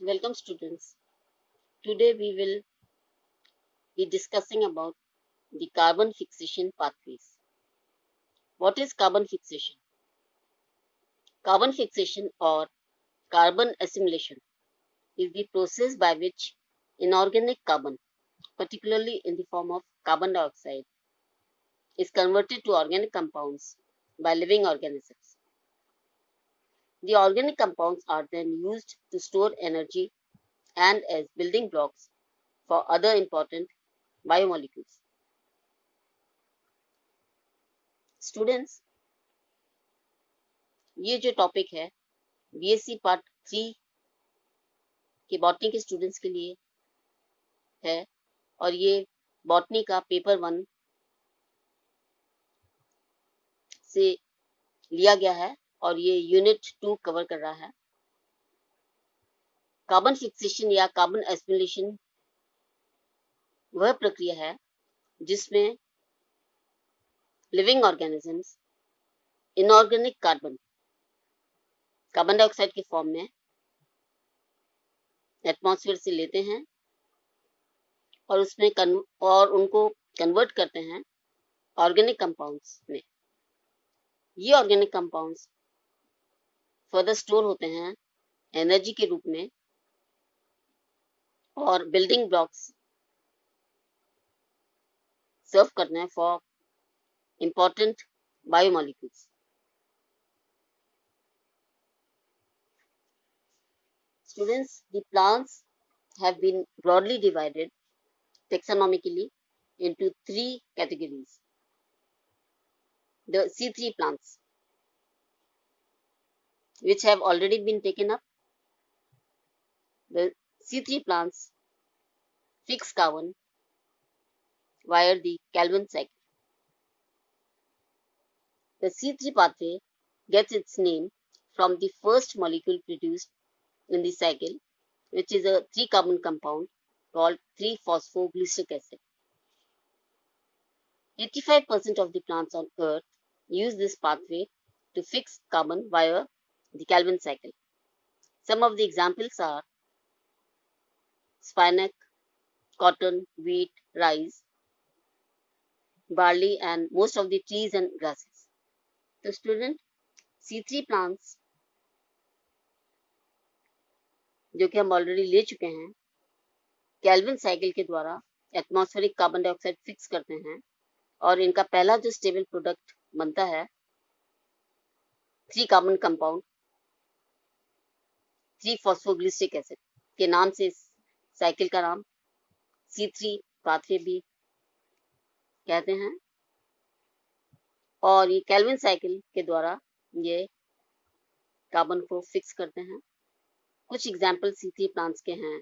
Welcome students. Today we will be discussing about the carbon fixation pathways. What is carbon fixation? Carbon fixation or carbon assimilation is the process by which inorganic carbon, particularly in the form of carbon dioxide, is converted to organic compounds by living organisms. The organic compounds are then used to store energy and as building blocks for other important biomolecules. Students, ये जो topic है BSc part 3 के botany के students के लिए है और ये बॉटनी का पेपर 1 से लिया गया है और ये यूनिट 2 कवर कर रहा है। कार्बन फिक्सेशन या कार्बन एसिमिलेशन वह प्रक्रिया है जिसमें living organisms inorganic carbon dioxide के फॉर्म में एटमॉस्फेयर से लेते हैं और उनको कन्वर्ट करते हैं ऑर्गेनिक कंपाउंड्स में। ये ऑर्गेनिक कंपाउंड्स फर्दर स्टोर होते हैं एनर्जी के रूप में और बिल्डिंग ब्लॉक्स सर्व करते हैं for important biomolecules. Students, the plants have been broadly divided taxonomically into 3 categories. The C3 plants, which have already been taken up. The C3 plants fix carbon via the Calvin cycle. The C3 pathway gets its name from the first molecule produced in the cycle, which is a 3-carbon compound called 3-phosphoglyceric acid. 85% of the plants on Earth use this pathway to fix carbon via the Calvin cycle. Some of the examples are spinach, cotton, wheat, rice, barley, and most of the trees and grasses. तो student C3 plants जो कि हम already ले चुके हैं Calvin cycle के द्वारा atmospheric carbon dioxide fix करते हैं और इनका पहला जो स्टेबल प्रोडक्ट बनता है 3-कार्बन कंपाउंड 3-फॉस्फोग्लिसरिक एसिड के नाम से इस साइकिल का नाम C3 पाथवे भी कहते हैं और ये कैल्विन साइकिल के द्वारा ये कार्बन को फिक्स करते हैं। कुछ एग्जाम्पल C3 प्लांट्स के हैं,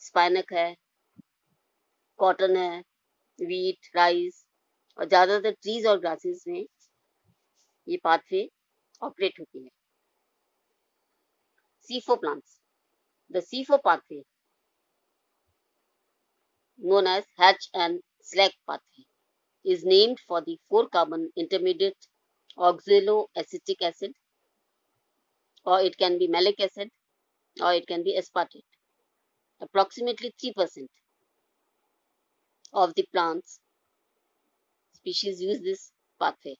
स्पाइनक है, कॉटन है, वीट, राइस और ज़्यादातर ट्रीज और ग्रासेस में ये पाथवे ऑपरेट होती है। C4 plants. The C4 pathway, known as Hatch and Slack pathway, is named for the 4-carbon intermediate oxaloacetic acid, or it can be malic acid, or it can be aspartate. Approximately 3% of the plants species use this pathway.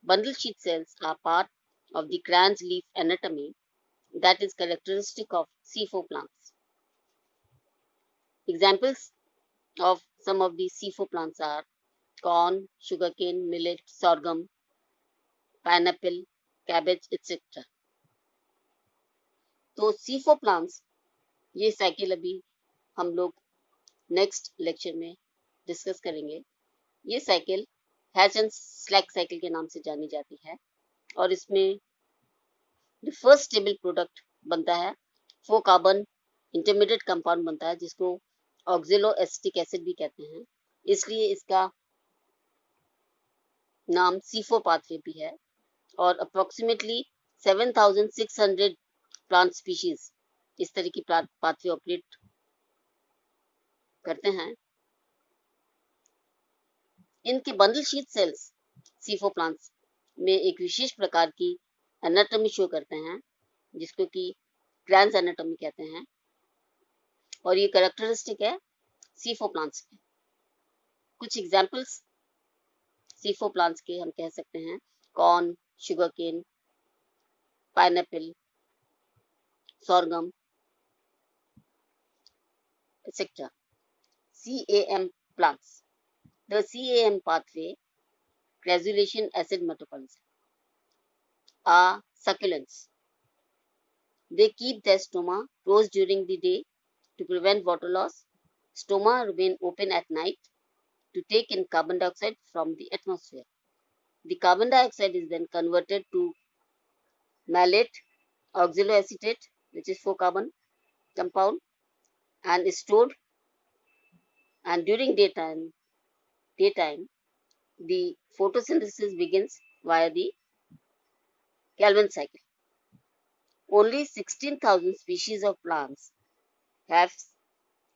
Bundle sheath cells are part of the Kranz leaf anatomy that is characteristic of C4 plants. Examples of some of the C4 plants are corn, sugarcane, millet, sorghum, pineapple, cabbage, etc. तो C4 plants ये cycle अभी हम लोग next lecture में discuss करेंगे। ये cycle hatch and slack cycle के नाम से जानी जाती है और इसमें द फर्स्ट स्टेबल प्रोडक्ट बनता है 4-कार्बन इंटरमीडिएट कंपाउंड बनता है जिसको ऑक्जेलोएसिटिक एसिड भी कहते हैं, इसलिए इसका नाम C4 पाथवे भी है और अप्रोक्सीमेटली 7600 प्लांट स्पीशीज इस तरह की पाथवे ऑपरेट करते हैं। इनके bundle sheath cells C4 plants में एक विशेष प्रकार की एनाटॉमी शो करते हैं जिसको कि ग्रैंड एनाटॉमी कहते हैं, और ये कैरेक्टरिस्टिक है C4 प्लांट्स के। कुछ एग्जाम्पल्स C4 प्लांट्स के हम कह सकते हैं corn, sugar cane, pineapple, sorghum, etc. CAM plants. The CAM pathway, granulation acid metabolism, are succulents. They keep their stoma closed during the day to prevent water loss. Stoma remain open at night to take in carbon dioxide from the atmosphere. The carbon dioxide is then converted to malate, oxaloacetate, which is 4-carbon compound, and is stored. And during daytime, the photosynthesis begins via the Calvin cycle. Only 16,000 species of plants have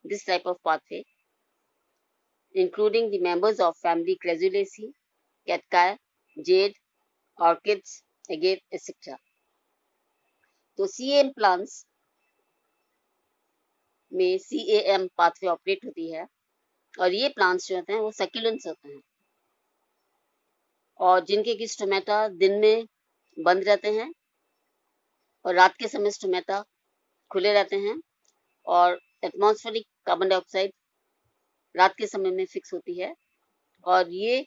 this type of pathway, including the members of family Crassulaceae, cacti, jade, orchids, agave, etc. तो CAM plants में CAM pathway operate होती है, और ये plants जो होते हैं वो सक्यूलेंट्स होते हैं, और जिनके की स्टोमेटा दिन में बंद रहते हैं और रात के समय स्टोमेटा खुले रहते हैं, और एटमॉस्फेरिक कार्बन डाइऑक्साइड रात के समय में फिक्स होती है, और ये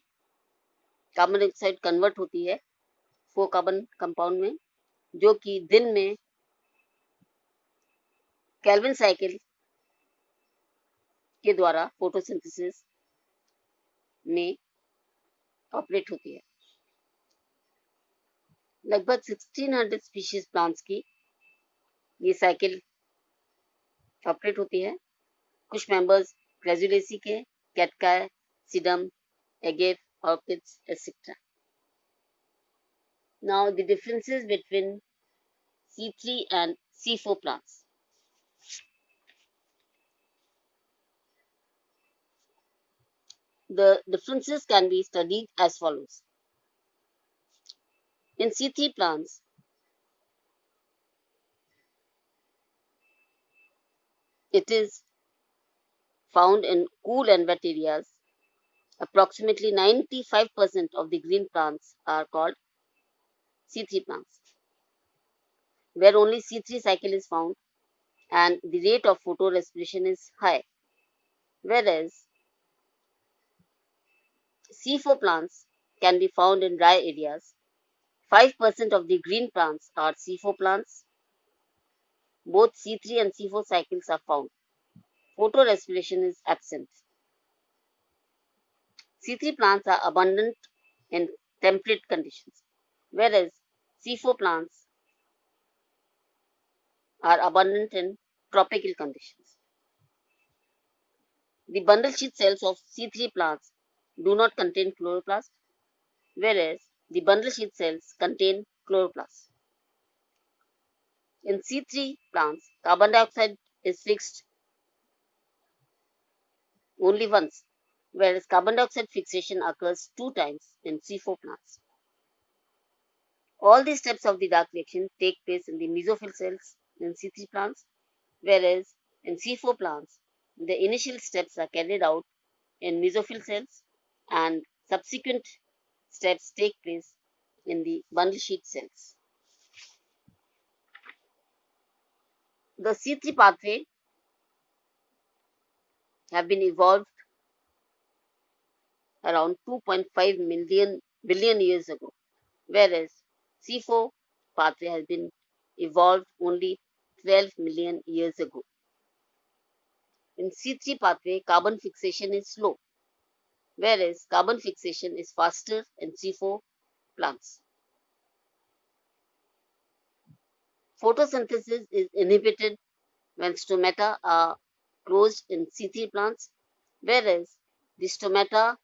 कार्बन डाइऑक्साइड कन्वर्ट होती है 4-कार्बन कंपाउंड में, जो कि दिन में कैल्विन साइकिल के द्वारा फोटोसिंथेसिस में ऑपरेट होती है। लगभग 1600 स्पीशीज प्लांट्स की ये साइकिल ऑपरेट होती है। कुछ मेंबर्स क्रेजुलेसी के, cacti, sedum, agave, orchids etc. Now the differences between C3 and C4 plants. The differences can be studied as follows. In C3 plants, it is found in cool and wet areas. Approximately 95% of the green plants are called C3 plants, where only C3 cycle is found and the rate of photorespiration is high. Whereas C4 plants can be found in dry areas. 5% of the green plants are C4 plants. Both C3 and C4 cycles are found. Photorespiration is absent. C3 plants are abundant in temperate conditions, whereas C4 plants are abundant in tropical conditions. The bundle sheath cells of C3 plants do not contain chloroplast, whereas the bundle sheath cells contain chloroplast. In C3 plants, carbon dioxide is fixed only once, whereas carbon dioxide fixation occurs 2 times in C4 plants. All the steps of the dark reaction take place in the mesophyll cells in C3 plants, whereas in C4 plants, the initial steps are carried out in mesophyll cells and subsequent steps take place in the bundle sheath cells. The C3 pathway have been evolved around 2.5 billion years ago, whereas C4 pathway has been evolved only 12 million years ago. In C3 pathway, carbon fixation is slow, whereas carbon fixation is faster in C4 plants. Photosynthesis is inhibited when stomata are closed in C3 plants, whereas the stomata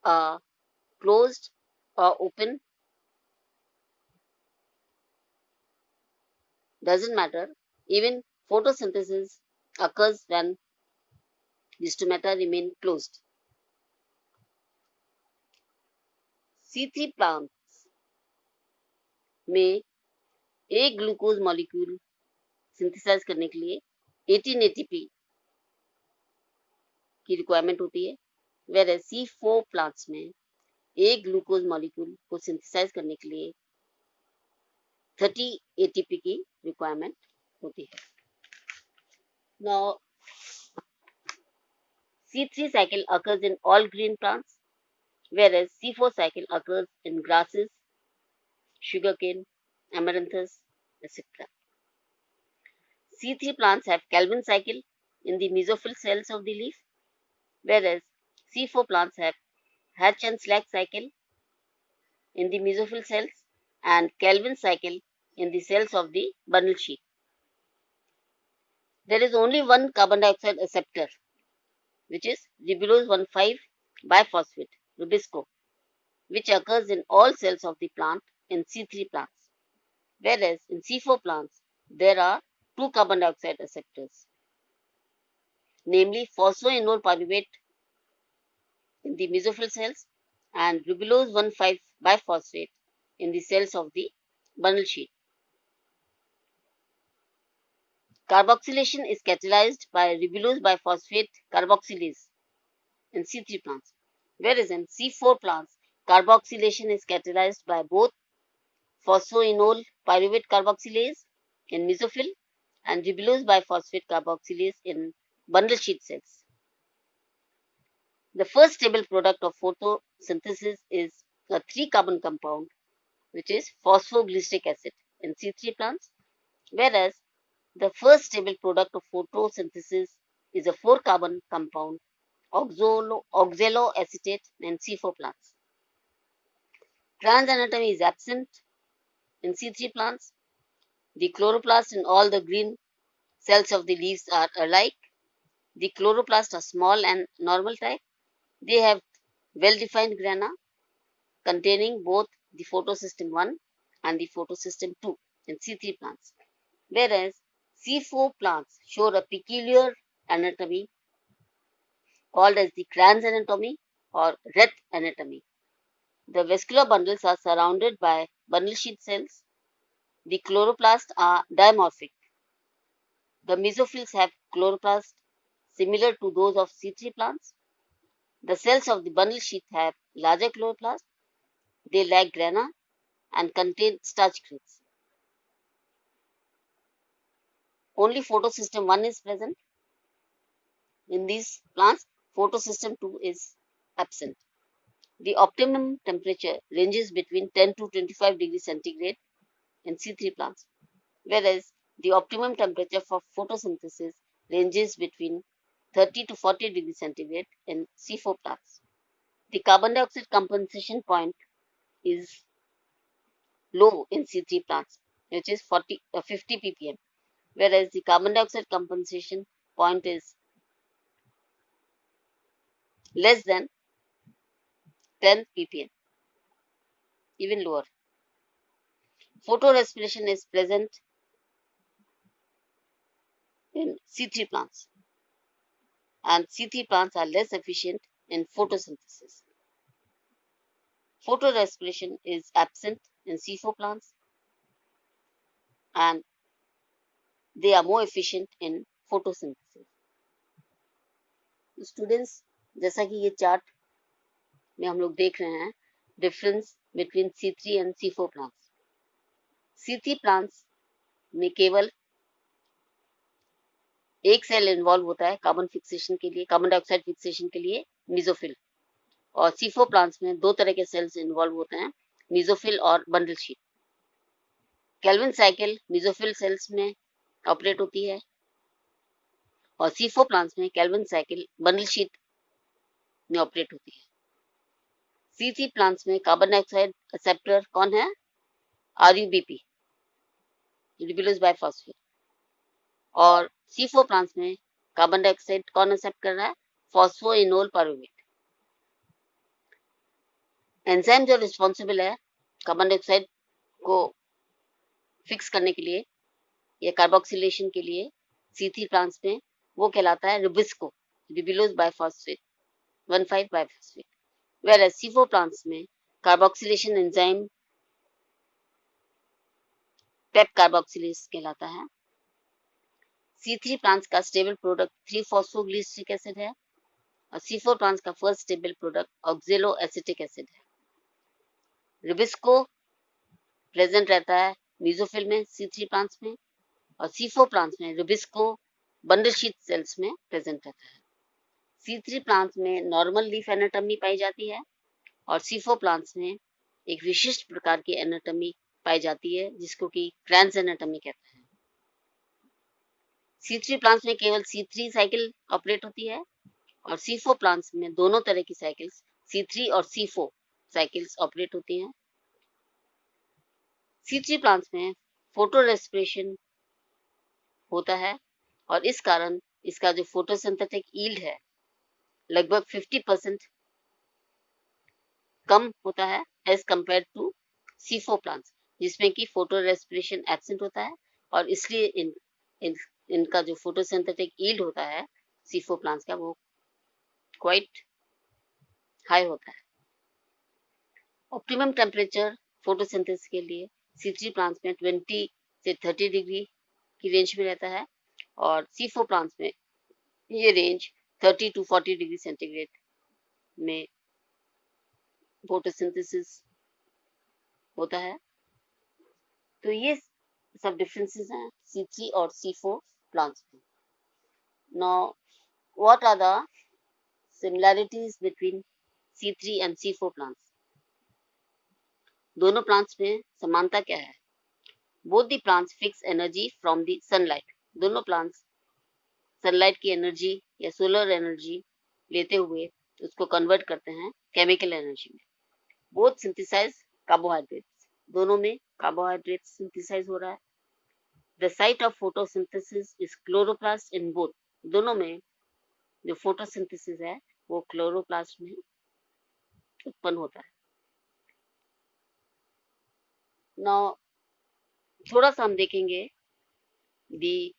are closed or open, doesn't matter. Even photosynthesis occurs when the stomata remain closed. C3 plants में एक glucose molecule synthesise करने के लिए 18 ATP की requirement होती है, where C4 plants में एक ग्लूकोज मॉलिक्यूल को सिंथेसाइज करने के लिए 30 ATP की रिक्वायरमेंट होती है. Now, C3 cycle occurs in all green plants, whereas C4 cycle occurs in grasses, sugarcane, amaranthus, etc. C3 plants have Calvin cycle in the mesophyll cells of the leaf, whereas C4 plants have Hatch and Slack cycle in the mesophyll cells and Calvin cycle in the cells of the bundle sheath. There is only one carbon dioxide acceptor, which is ribulose 1,5-biphosphate, rubisco, which occurs in all cells of the plant in C3 plants, whereas in C4 plants there are two carbon dioxide acceptors, namely phosphoenol pyruvate in the mesophyll cells and ribulose 1,5-biphosphate in the cells of the bundle sheath. Carboxylation is catalyzed by ribulose biphosphate carboxylase in C3 plants, whereas in C4 plants carboxylation is catalyzed by both phosphoenol pyruvate carboxylase in mesophyll and ribulose biphosphate carboxylase in bundle sheath cells. The first stable product of photosynthesis is a 3-carbon compound, which is phosphoglyceric acid in C3 plants, whereas the first stable product of photosynthesis is a 4-carbon compound, oxaloacetate in C4 plants. Trans anatomy is absent in C3 plants. The chloroplasts in all the green cells of the leaves are alike. The chloroplasts are small and normal type. They have well-defined grana containing both the photosystem 1 and the photosystem 2 in C3 plants, whereas C4 plants show a peculiar anatomy called as the Kranz anatomy or ret anatomy. The vascular bundles are surrounded by bundle sheath cells. The chloroplasts are dimorphic. The mesophils have chloroplasts similar to those of C3 plants. The cells of the bundle sheath have larger chloroplasts. They lack grana and contain starch grains. Only photosystem 1 is present. In these plants, photosystem 2 is absent. The optimum temperature ranges between 10 to 25 degrees centigrade in C3 plants, whereas the optimum temperature for photosynthesis ranges between 30 to 40 degrees centigrade in C4 plants. The carbon dioxide compensation point is low in C3 plants, which is 50 ppm, whereas the carbon dioxide compensation point is less than 10 ppm, even lower. Photorespiration is present in C3 plants, and C3 plants are less efficient in photosynthesis. Photorespiration is absent in C4 plants, and they are more efficient in photosynthesis. Students, जैसा कि ये chart में हम लोग देख रहे हैं, difference between C3 and C4 plants. C3 plants में केवल एक सेल इन्वॉल्व होता है कार्बन फिक्सेशन के लिए, कार्बन डाइऑक्साइड फिक्सेशन के लिए, मीजोफिल. और C4 प्लांट्स में दो तरह के सेल्स इन्वॉल्व होते हैं, मीजोफिल और bundle sheath. Calvin cycle mesophyll cells में ऑपरेट होती है और C4 प्लांट्स में केल्विन साइकिल बंडल शीट में ऑपरेट होती है. C3 प्लांट्स में कार्बन डाइऑक्साइड एक्सेप्टर कौन है? RUBP, ribulose biphosphate. और C4 प्लांट्स में कार्बन डाइऑक्साइड कौन एक्सेप्ट कर रहा है? Phosphoenol pyruvate. एंजाइम जो रिस्पॉन्सिबल है कार्बन डाइऑक्साइड को फिक्स करने के लिए या कार्बोक्सिलेशन के लिए C3 प्लांट्स में, वो कहलाता है Rubisco, ribulose biphosphate 1,5-biphosphate. Whereas C4 plants में कार्बोक्सिलेशन एंजाइम पेप कार्बोक्सिलेज कहलाता है। C3 प्लांट्स का स्टेबल प्रोडक्ट 3-फॉस्फोग्लिसरिक एसिड है और C4 प्लांट्स का first stable product ऑक्जेलो acetic acid है। रिबिस्को प्रेजेंट रहता है मीजोफिल में C3 प्लांट्स में, और C4 प्लांट्स में रिबिस्को बंडल शीट सेल्स में प्रेजेंट रहता है। C3 प्लांट्स में नॉर्मल लीफ एनाटॉमी पाई जाती है और C4 प्लांट्स में एक विशिष्ट प्रकार की एनाटॉमी पाई जाती है जिसको कि क्रैंस एनाटॉमी कहते हैं। C3 प्लांट्स में केवल C3 साइकिल ऑपरेट होती है और C4 प्लांट्स में दोनों तरह की साइकिल्स C3 और C4 साइकिल्स ऑपरेट होती हैं। C3 प्लांट्स में फोटो रेस्पिरेशन होता है और इस कारण इसका जो फोटोसिंथेटिक यील्ड है लगभग 50% कम होता है as compare to C4 plants, जिसमें कि फोटो रेस्पिरेशन एब्सेंट होता है और इसलिए इनका जो फोटोसिंथेटिक यील्ड होता है C4 प्लांट्स का वो क्वाइट हाई होता है। ऑप्टिमम टेम्परेचर फोटोसिंथेसिस के लिए C3 प्लांट्स में 20 से 30 डिग्री की रेंज में रहता है और C4 प्लांट्स में ये रेंज 30 to 40 डिग्री सेंटीग्रेड में फोटोसिंथेसिस होता है। तो ये सब डिफरेंसेस हैं C3 और C4 प्लांट्स में। Now what are the similarities between C3 and C4 plants? दोनों प्लांट्स में समानता क्या है? Both the plants fix energy from the sunlight. दोनों प्लांट्स सनलाइट की एनर्जी या सोलर एनर्जी लेते हुए उसको कन्वर्ट करते हैं केमिकल एनर्जी में। Both synthesise carbohydrates. दोनों में कार्बोहाइड्रेट सिंथेसाइज हो रहा है। The site of photosynthesis is chloroplast in both. दोनों में जो फोटोसिंथेसिस है वो क्लोरोप्लास्ट में उत्पन्न होता है। नाउ थोड़ा सा हम देखेंगे दी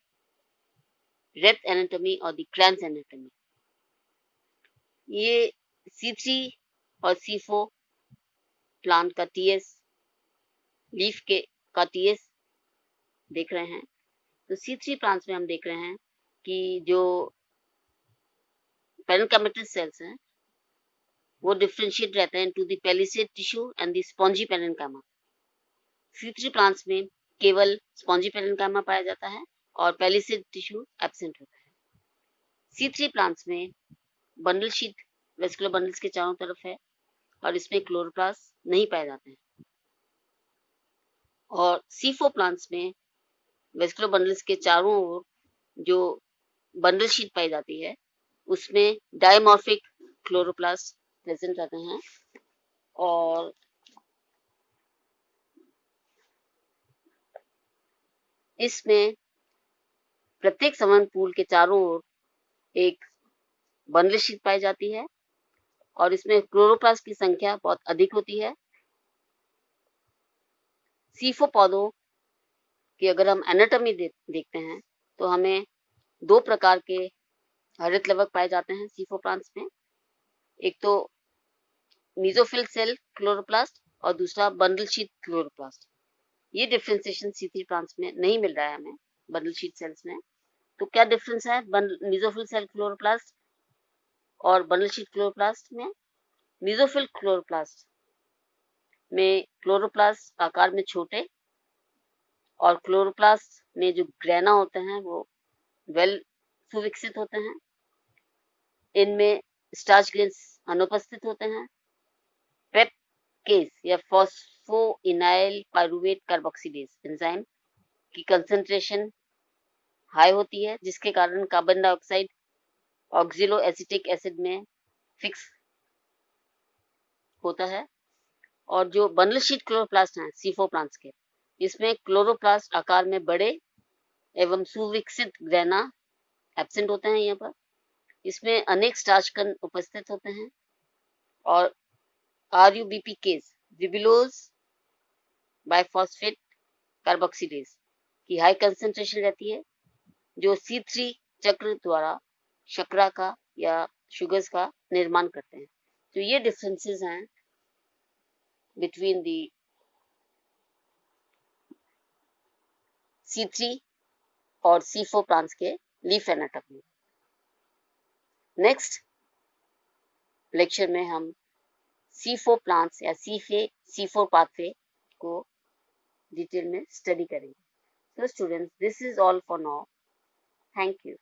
रेथ एनाटॉमी और दी क्रैंस एनाटॉमी। ये C3 और C4 प्लांट का TS लीफ के का TS देख रहे हैं। तो C3 प्लांट्स में हम देख रहे हैं कि जो पेरेन्काइमेटस सेल्स हैं वो डिफरेंशिएट रहते हैं into the palisade tissue and the spongy parenchyma. C3 plants में केवल स्पॉन्जी पेरेन्काइमा पाया जाता है और पेलिसेड टिश्यू एब्सेंट होता है। C3 प्लांट्स में बंडल शीट वेस्कुलर बंडल्स के चारों तरफ है और इसमें क्लोरोप्लास्ट नहीं पाए जाते हैं। और C4 प्लांट्स में वेस्कुलर बंडल्स के चारों ओर जो बंडल शीट पाई जाती है उसमें डायमॉर्फिक क्लोरोप्लास्ट प्रेजेंट रहते हैं और इसमें प्रत्येक समान पूल के चारों ओर एक बंडल शीट पाई जाती है और इसमें क्लोरोप्लास्ट की संख्या बहुत अधिक होती है। C4 पौधों की अगर हम एनाटॉमी देखते हैं तो हमें दो प्रकार के हरित लवक पाए जाते हैं C4 प्लांट्स में। एक तो मीजोफिल सेल क्लोरोप्लास्ट और दूसरा बंडल शीट क्लोरोप्लास्ट। ये डिफरेंशिएशन C3 प्लांट्स में नहीं मिल रहा है हमें बंडल शीट सेल्स में। तो क्या डिफरेंस है मीजोफिल सेल क्लोरोप्लास्ट और बंडल शीट क्लोरोप्लास्ट में? मीजोफिल क्लोरोप्लास्ट में क्लोरोप्लास्ट आकार में छोटे और क्लोरोप्लास्ट में जो ग्रेना होते हैं वो वेल सुविकसित होते हैं। इनमें स्टार्च ग्रेन्स अनुपस्थित होते हैं। पेप केस या फॉस्फोइनाइल पाइरूवेट कार्बोक्सिलेज एंजाइम की कंसंट्रेशन हाई होती है जिसके कारण carbon dioxide oxalo acetic acid में फिक्स होता है। और जो बंडल शीट क्लोरोप्लास्ट हैं C4 प्लांट्स के, इसमें क्लोरोप्लास्ट आकार में बड़े एवं सुविकसित ग्रेना एब्सेंट होते हैं। यहाँ पर इसमें अनेक स्टार्च कण उपस्थित होते हैं और RUBP case ribulose biphosphate carboxylase की हाई कंसंट्रेशन रहती है जो C3 चक्र द्वारा शर्करा का या शुगर्स का निर्माण करते हैं। तो ये डिफरेंसेस हैं between the C3 और C4 प्लांट्स के लीफ एनाटॉमी। नेक्स्ट लेक्चर में हम C4 प्लांट्स या C4 पाथवे को डिटेल में स्टडी करेंगे। So students, this is all for now. Thank you.